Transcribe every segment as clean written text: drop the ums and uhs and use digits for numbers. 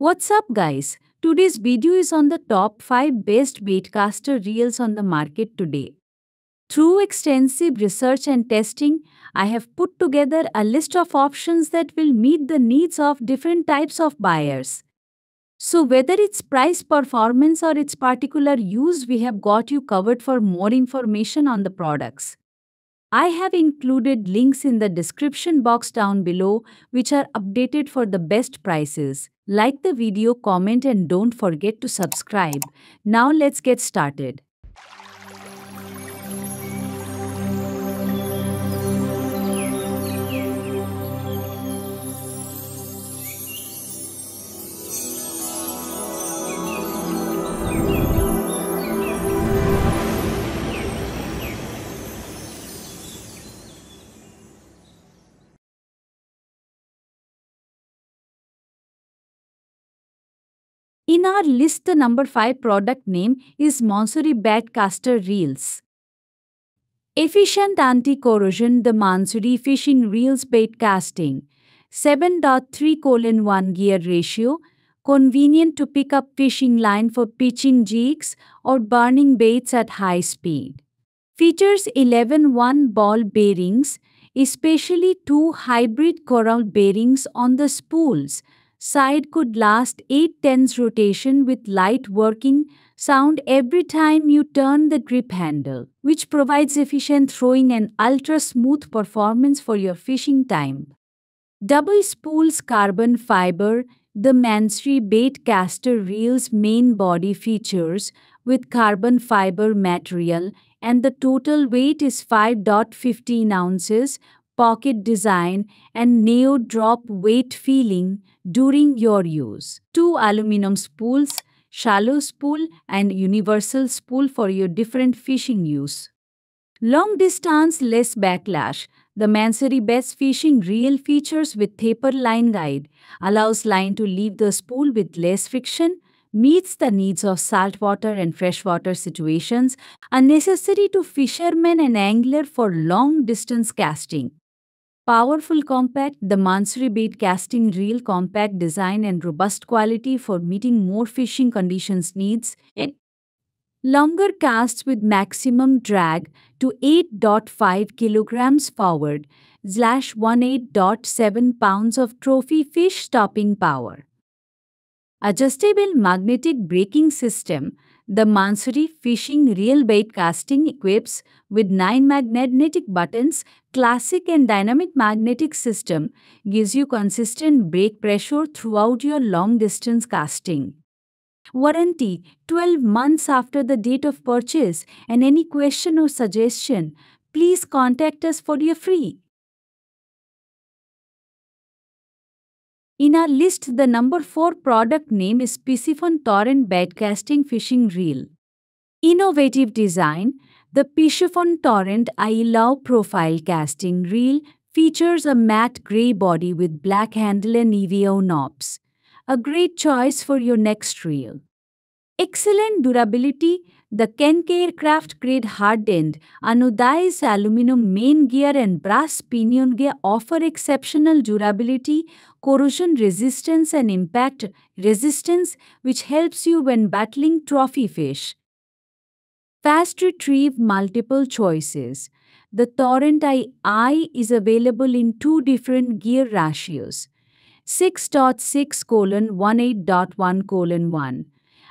What's up, guys? Today's video is on the top 5 best baitcaster reels on the market today. Through extensive research and testing, I have put together a list of options that will meet the needs of different types of buyers. So, whether it's price, performance, or its particular use, we have got you covered. For more information on the products, I have included links in the description box down below, which are updated for the best prices. Like the video, comment, and don't forget to subscribe. Now let's get started. In our list, the number 5 product name is Mansory Baitcaster Reels. Efficient anti-corrosion, the Mansory Fishing Reels Bait Casting. 7.3:1 gear ratio, convenient to pick up fishing line for pitching jigs or burning baits at high speed. Features 11 ball bearings, especially two hybrid coral bearings on the spools. Side could last 8 tenths rotation with light working sound every time you turn the grip handle, which provides efficient throwing and ultra-smooth performance for your fishing time. Double spools carbon fiber, the Mansory Baitcaster Reel's main body features with carbon fiber material, and the total weight is 5.15 ounces, pocket design, and neo drop weight feeling during your use. Two aluminum spools, shallow spool and universal spool for your different fishing use. Long distance, less backlash. The Mansory Bass Fishing Reel features with taper line guide, allows line to leave the spool with less friction, meets the needs of saltwater and freshwater situations, are necessary to fishermen and angler for long distance casting. Powerful compact, the Mansory Bait Casting Reel compact design and robust quality for meeting more fishing conditions needs. Longer casts with maximum drag to 8.5 kilograms forward, /18.7 pounds of trophy fish stopping power. Adjustable magnetic braking system, the Mansory Fishing Reel Bait Casting equips with 9 magnetic buttons. Classic and dynamic magnetic system gives you consistent brake pressure throughout your long distance casting. Warranty 12 months after the date of purchase, and any question or suggestion, please contact us for your free. In our list, the number 4 product name is Piscifun Torrent Baitcasting Fishing Reel. Innovative design, the Piscifun Torrent low profile casting reel features a matte gray body with black handle and EVO knobs. A great choice for your next reel. Excellent durability, the Kenke Craft grade hardened anodized aluminum main gear and brass pinion gear offer exceptional durability, corrosion resistance and impact resistance, which helps you when battling trophy fish. Fast retrieve, multiple choices. The Torrent I is available in two different gear ratios. 6.6:18.1,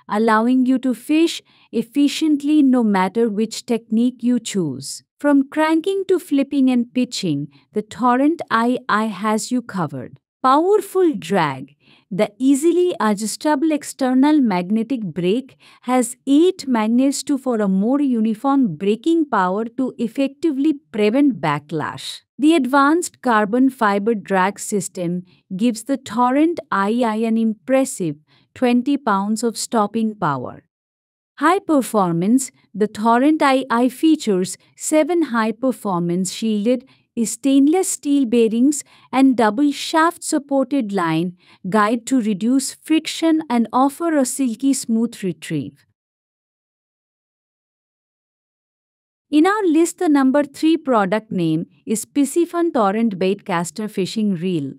allowing you to fish efficiently no matter which technique you choose. From cranking to flipping and pitching, the Torrent I has you covered. Powerful drag. The easily adjustable external magnetic brake has 8 magnets for a more uniform braking power to effectively prevent backlash. The advanced carbon fiber drag system gives the Torrent I an impressive 20 pounds of stopping power. High performance, the Torrent I features 7 high-performance shielded stainless steel bearings and double shaft supported line guide to reduce friction and offer a silky smooth retrieve. In our list, the number 3 product name is Piscifun Torrent Baitcaster Fishing Reel.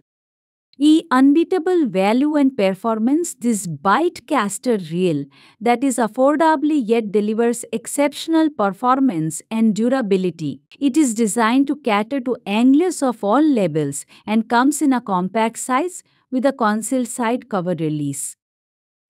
Unbeatable value and performance, this bite caster reel that is affordably yet delivers exceptional performance and durability. It is designed to cater to anglers of all levels and comes in a compact size with a concealed side cover release.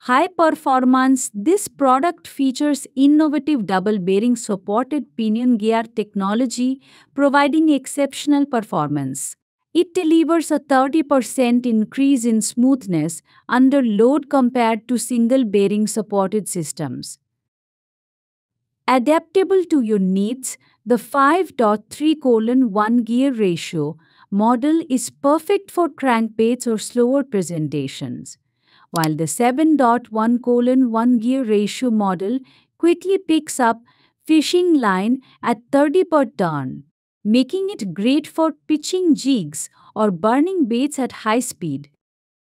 High performance, this product features innovative double bearing supported pinion gear technology, providing exceptional performance. It delivers a 30% increase in smoothness under load compared to single bearing supported systems. Adaptable to your needs, the 5.3:1 gear ratio model is perfect for crankbaits or slower presentations, while the 7.1:1 gear ratio model quickly picks up fishing line at 30 per turn, making it great for pitching jigs or burning baits at high speed.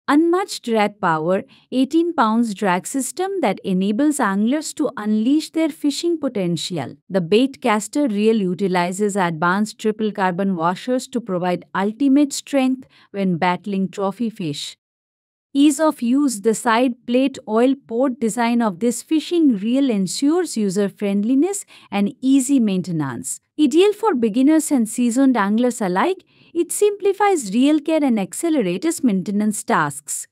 Unmatched drag power, 18 pounds drag system that enables anglers to unleash their fishing potential. The bait caster reel utilizes advanced triple carbon washers to provide ultimate strength when battling trophy fish. Ease of use, the side plate oil port design of this fishing reel ensures user friendliness and easy maintenance. Ideal for beginners and seasoned anglers alike, it simplifies reel care and accelerates maintenance tasks.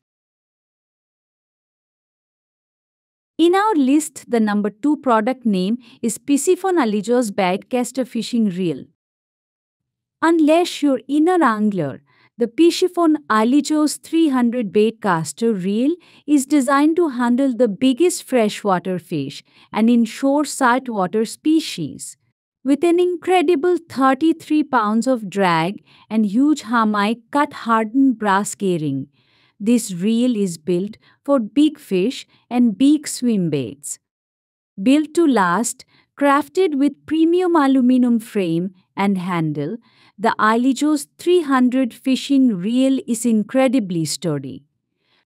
In our list, the number 2 product name is Piscifun Alijos Baitcaster Fishing Reel. Unless you're inner angler, the Piscifun Alijos 300 baitcaster reel is designed to handle the biggest freshwater fish and inshore saltwater species. With an incredible 33 pounds of drag and huge hamai cut-hardened brass gearing, this reel is built for big fish and big swim baits. Built to last, crafted with premium aluminum frame and handle, the Alijos 300 fishing reel is incredibly sturdy.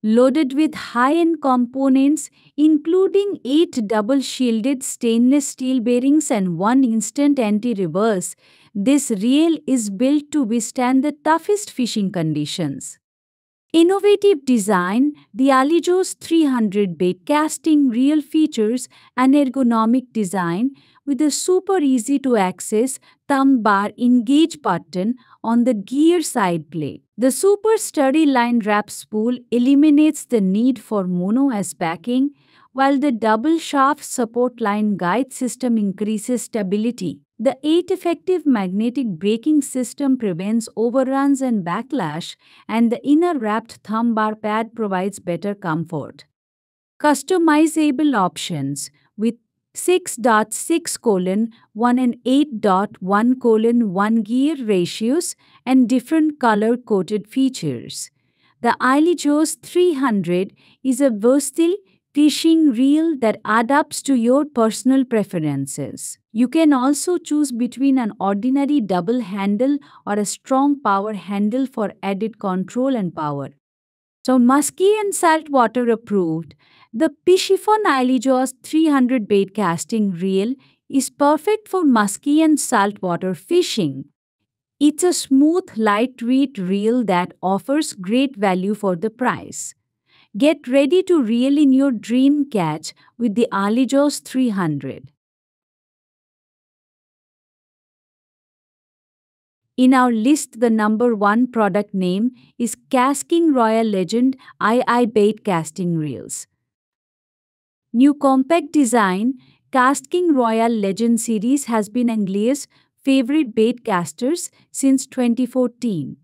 Loaded with high-end components including 8 double-shielded stainless steel bearings and 1 instant anti-reverse, this reel is built to withstand the toughest fishing conditions. Innovative design, the Alijos 300 bait casting reel features an ergonomic design with a super easy to access thumb bar engage button on the gear side plate. The super sturdy line wrap spool eliminates the need for mono as backing, while the double shaft support line guide system increases stability. The 8 effective magnetic braking system prevents overruns and backlash, and the inner wrapped thumb bar pad provides better comfort. Customizable options with 6.6:1 and 8.1:1 gear ratios and different color-coded features. The Alijos 300 is a versatile fishing reel that adapts to your personal preferences. You can also choose between an ordinary double handle or a strong power handle for added control and power. So, musky and saltwater approved, the Piscifun Alijos 300 bait casting reel is perfect for musky and saltwater fishing. It's a smooth, lightweight reel that offers great value for the price. Get ready to reel in your dream catch with the Alijos 300. In our list, the number 1 product name is Casking Royal Legend II Bait Casting Reels. New compact design, Casking Royal Legend series has been Anglers' favorite bait casters since 2014.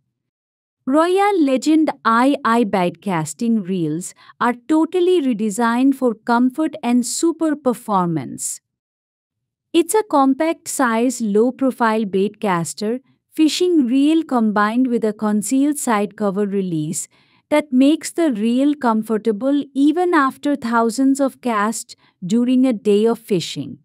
Royal Legend II bait casting reels are totally redesigned for comfort and super performance. It's a compact size, low profile bait caster fishing reel combined with a concealed side cover release that makes the reel comfortable even after thousands of casts during a day of fishing.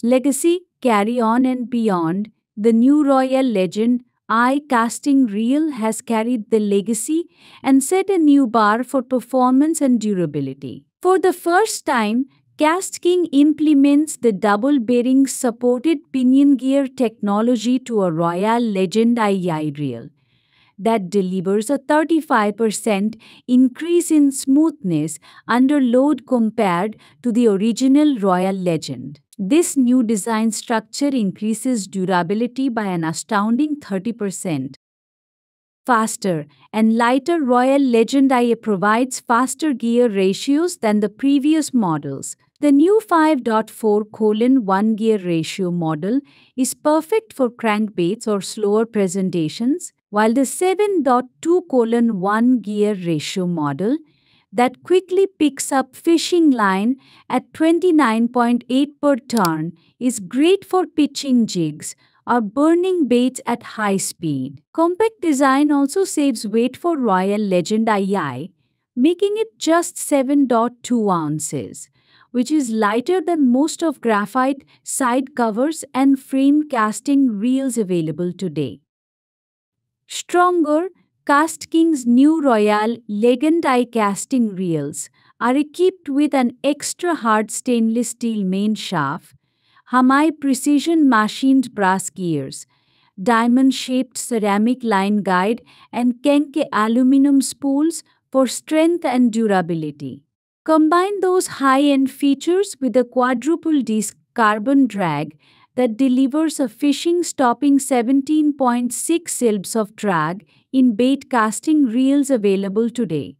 Legacy, Carry On and Beyond, the new Royal Legend II casting reel has carried the legacy and set a new bar for performance and durability. For the first time, KastKing implements the double bearing supported pinion gear technology to a Royal Legend II reel. that delivers a 35% increase in smoothness under load compared to the original Royal Legend. This new design structure increases durability by an astounding 30%. Faster and lighter Royal Legend IA provides faster gear ratios than the previous models. The new 5.4:1 gear ratio model is perfect for crankbaits or slower presentations, while the 7.2:1 gear ratio model that quickly picks up fishing line at 29.8 per turn is great for pitching jigs or burning baits at high speed. Compact design also saves weight for Royal Legend II, making it just 7.2 ounces, which is lighter than most of graphite side covers and frame casting reels available today. Stronger, KastKing's new Royal Legend I casting reels are equipped with an extra hard stainless steel main shaft, Hamai precision machined brass gears, diamond-shaped ceramic line guide, and Kenke aluminum spools for strength and durability. Combine those high-end features with a quadruple disc carbon drag that delivers a fishing-stopping 17.6 silbs of drag in bait casting reels available today.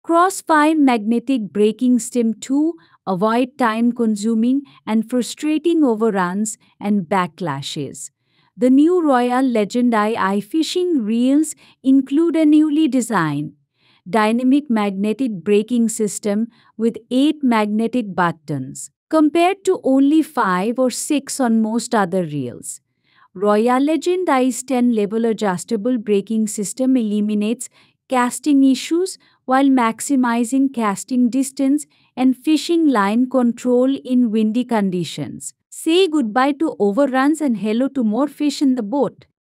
Crossfire magnetic braking stem to avoid time-consuming and frustrating overruns and backlashes. The new Royal Legend II fishing reels include a newly designed dynamic magnetic braking system with 8 magnetic buttons, compared to only 5 or 6 on most other reels. Royal Legend I's 10-level adjustable braking system eliminates casting issues while maximizing casting distance and fishing line control in windy conditions. Say goodbye to overruns and hello to more fish in the boat.